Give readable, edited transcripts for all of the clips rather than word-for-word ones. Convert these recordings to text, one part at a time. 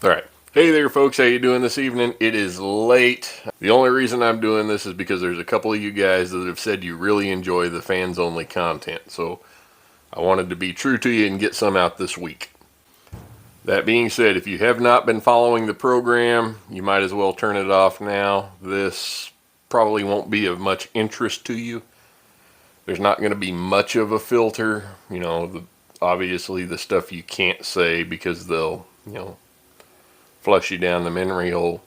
All right. Hey there, folks. How you doing this evening? It is late. The only reason I'm doing this is because there's a couple of you guys that have said you really enjoy the fans-only content. So I wanted to be true to you and get some out this week. That being said, if you have not been following the program, you might as well turn it off now. This probably won't be of much interest to you. There's not going to be much of a filter. Obviously the stuff you can't say because they'll, flush you down the memory hole.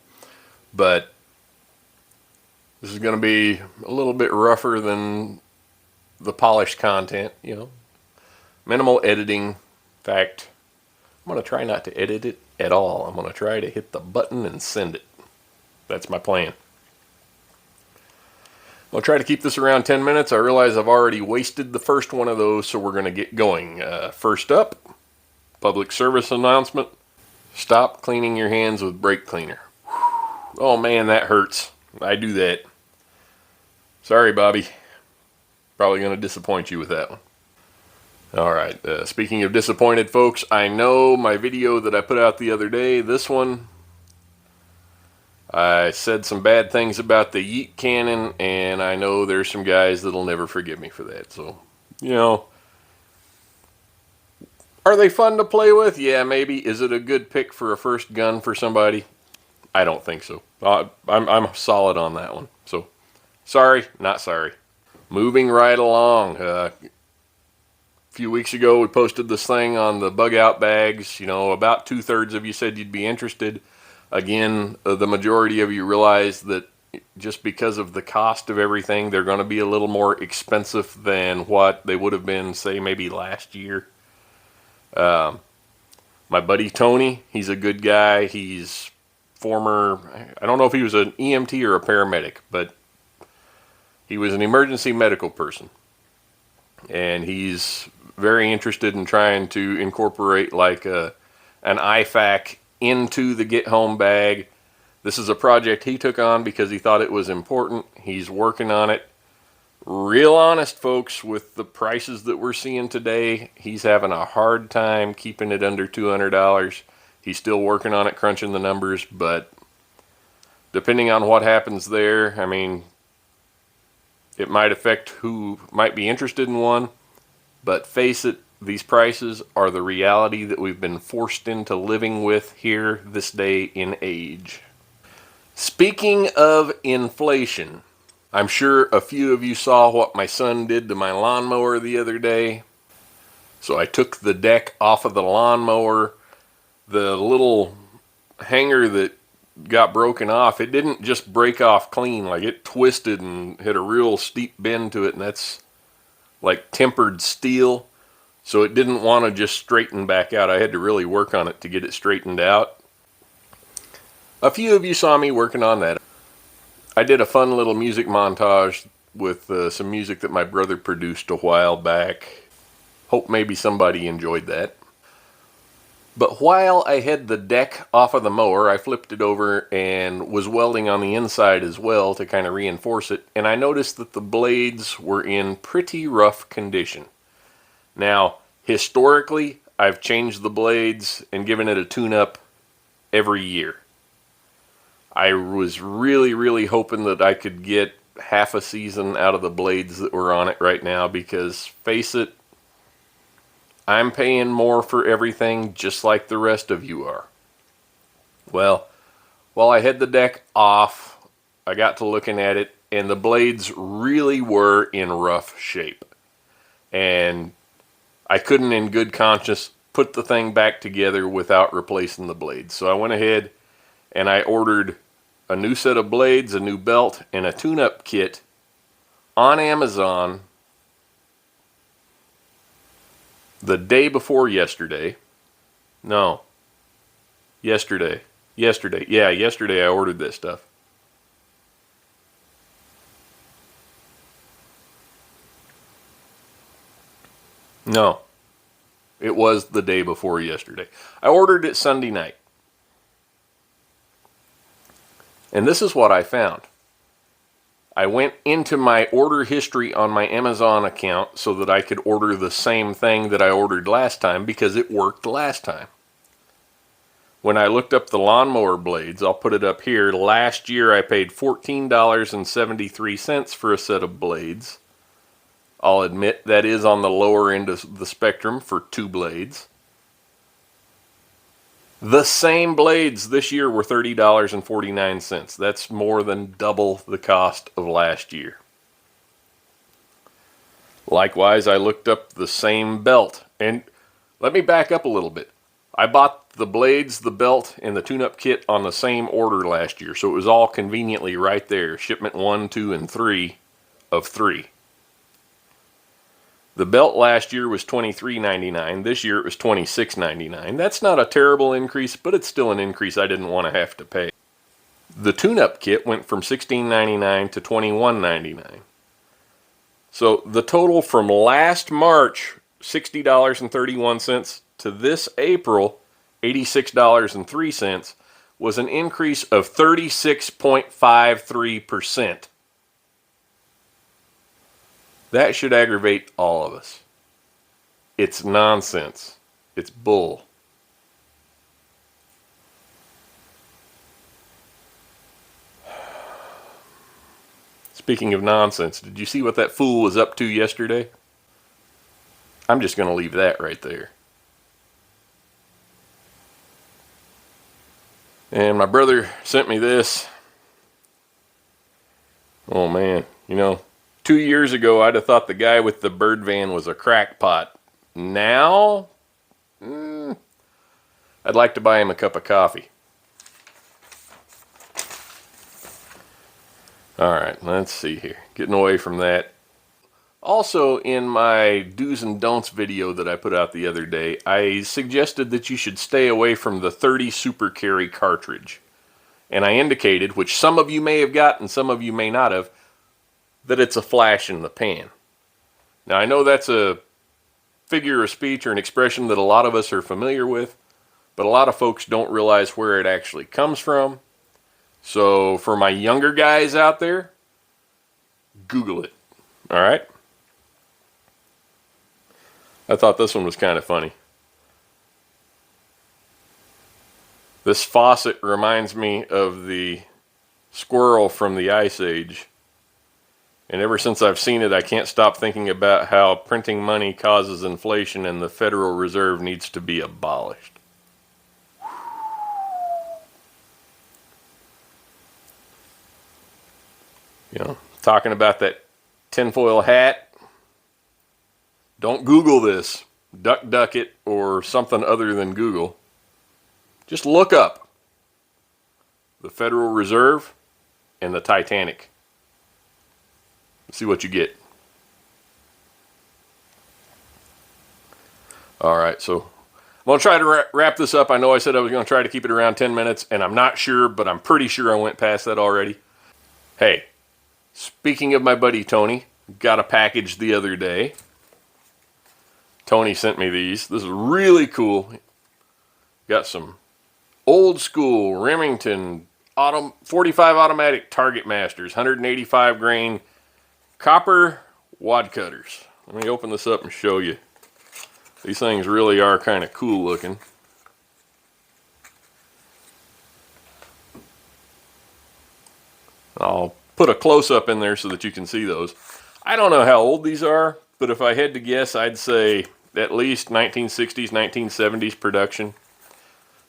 But this is going to be a little bit rougher than the polished content, Minimal editing. In fact, I'm going to try not to edit it at all. I'm going to try to hit the button and send it. That's my plan. I'll try to keep this around 10 minutes. I realize I've already wasted the first one of those, so we're going to get going. First up, public service announcement. Stop cleaning your hands with brake cleaner. Oh man, that hurts. I do that. Sorry, Bobby. Probably going to disappoint you with that one. Alright, speaking of disappointed folks, I know my video that I put out the other day, this one, I said some bad things about the YEET cannon, and I know there's some guys that'll never forgive me for that. So, are they fun to play with? Yeah, maybe. Is it a good pick for a first gun for somebody? I don't think so. I'm solid on that one. So, sorry, not sorry. Moving right along. A few weeks ago, we posted this thing on the bug out bags. About 2/3 of you said you'd be interested. Again, the majority of you realize that just because of the cost of everything, they're going to be a little more expensive than what they would have been, say, maybe last year. My buddy Tony, he's a good guy. He's former, I don't know if he was an EMT or a paramedic, but he was an emergency medical person. And he's very interested in trying to incorporate like an IFAK into the get home bag. This is a project he took on because he thought it was important. He's working on it. Real honest, folks, with the prices that we're seeing today, he's having a hard time keeping it under $200. He's still working on it, crunching the numbers, but depending on what happens there, it might affect who might be interested in one. But face it, these prices are the reality that we've been forced into living with here this day and age. Speaking of inflation, I'm sure a few of you saw what my son did to my lawnmower the other day. So I took the deck off of the lawnmower. The little hanger that got broken off, it didn't just break off clean. Like, it twisted and hit a real steep bend to it, and that's like tempered steel. So it didn't want to just straighten back out. I had to really work on it to get it straightened out. A few of you saw me working on that. I did a fun little music montage with some music that my brother produced a while back. Hope maybe somebody enjoyed that. But while I had the deck off of the mower, I flipped it over and was welding on the inside as well to kind of reinforce it. And I noticed that the blades were in pretty rough condition. Now, historically, I've changed the blades and given it a tune-up every year. I was really, really hoping that I could get half a season out of the blades that were on it right now because, face it, I'm paying more for everything just like the rest of you are. Well, while I had the deck off, I got to looking at it, and the blades really were in rough shape. And I couldn't in good conscience put the thing back together without replacing the blades. So I went ahead and I ordered a new set of blades, a new belt, and a tune-up kit on Amazon the day before yesterday. No. Yesterday. Yeah, yesterday I ordered this stuff. No. It was the day before yesterday. I ordered it Sunday night. And this is what I found. I went into my order history on my Amazon account so that I could order the same thing that I ordered last time because it worked last time. When I looked up the lawnmower blades, I'll put it up here. Last year I paid $14.73 for a set of blades. I'll admit that is on the lower end of the spectrum for 2 blades. The same blades this year were $30.49. That's more than double the cost of last year. Likewise, I looked up the same belt. And let me back up a little bit. I bought the blades, the belt, and the tune-up kit on the same order last year, so it was all conveniently right there. Shipment 1, 2, and 3 of 3. The belt last year was $23.99. This year it was $26.99. That's not a terrible increase, but it's still an increase I didn't want to have to pay. The tune-up kit went from $16.99 to $21.99. So the total from last March, $60.31, to this April, $86.03, was an increase of 36.53%. That should aggravate all of us. It's nonsense. It's bull. Speaking of nonsense, did you see what that fool was up to yesterday? I'm just going to leave that right there. And my brother sent me this. Oh man, 2 years ago, I'd have thought the guy with the bird van was a crackpot. Now, I'd like to buy him a cup of coffee. All right, let's see here. Getting away from that. Also, in my do's and don'ts video that I put out the other day, I suggested that you should stay away from the 30 Super Carry cartridge. And I indicated, which some of you may have gotten, some of you may not have, that it's a flash in the pan. Now I know that's a figure of speech or an expression that a lot of us are familiar with, but a lot of folks don't realize where it actually comes from. So for my younger guys out there, Google it. All right? I thought this one was kind of funny. This faucet reminds me of the squirrel from the Ice Age. And ever since I've seen it, I can't stop thinking about how printing money causes inflation and the Federal Reserve needs to be abolished. Talking about that tinfoil hat. Don't Google this. Duck it or something other than Google. Just look up the Federal Reserve and the Titanic. See what you get. All right, so I'm going to try to wrap this up. I know I said I was going to try to keep it around 10 minutes, and I'm not sure, but I'm pretty sure I went past that already. Hey, speaking of my buddy Tony, got a package the other day. Tony sent me these. This is really cool. Got some old school Remington 45 automatic Target Masters, 185 grain copper wad cutters. Let me open this up and show you. These things really are kind of cool looking. I'll put a close-up in there so that you can see those. I don't know how old these are, but if I had to guess, I'd say at least 1960s, 1970s production.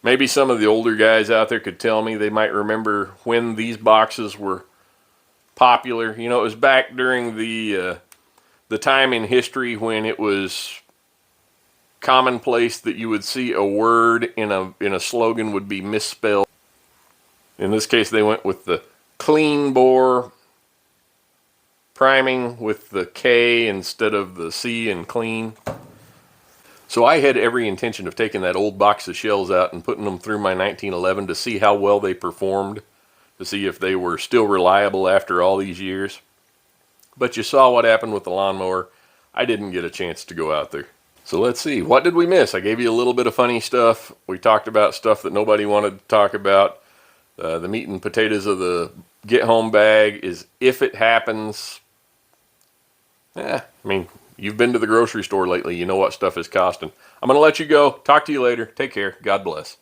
Maybe some of the older guys out there could tell me. They might remember when these boxes were popular. It was back during the time in history when it was commonplace that you would see a word in a slogan would be misspelled. In this case, they went with the clean bore priming with the K instead of the C in clean. So I had every intention of taking that old box of shells out and putting them through my 1911 to see how well they performed, to see if they were still reliable after all these years. But you saw what happened with the lawnmower. I didn't get a chance to go out there. So let's see, what did we miss? I gave you a little bit of funny stuff. We talked about stuff that nobody wanted to talk about. The meat and potatoes of the get-home bag is if it happens. You've been to the grocery store lately. You know what stuff is costing. I'm going to let you go. Talk to you later. Take care. God bless.